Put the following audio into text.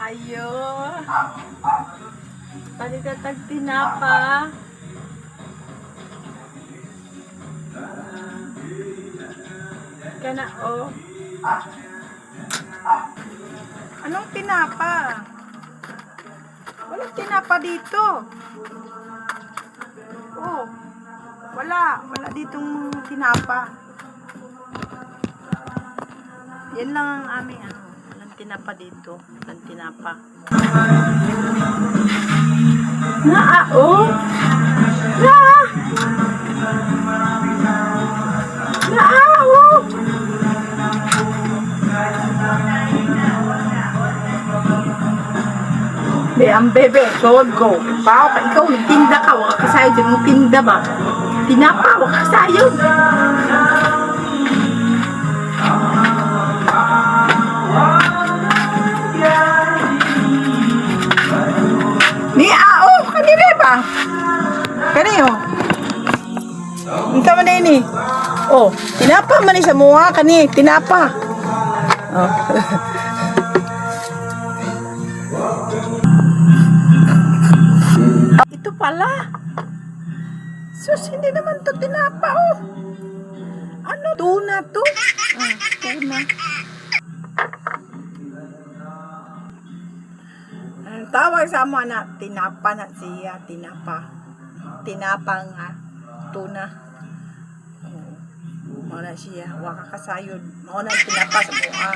Ayo. Palitatag tinapa. Kana oh. Anong tinapa? Walang tinapa dito. Oh. Wala ditong tinapa. Yan lang ang aming ano. Walang tinapa dito. Walang tinapa. Oh. Oh. Ang bebe, go. Pao ka, ikaw, tinda ka, waka kasayo, din mo tinda ba? Tinapa, waka kasayo. Kanina ba? Kanino? Ikaw man na ini. Oh, tinapa man sa mga kani, tinapa. Oh. Ito pala. Sus, hindi naman to tinapa, oh. Ano? Tuna to? Tuna. Ang tawag sa mo na, tinapa na siya, tinapa. Tinapa nga, tuna. Mauna siya, waka kasayod. Mauna tinapa sa buha.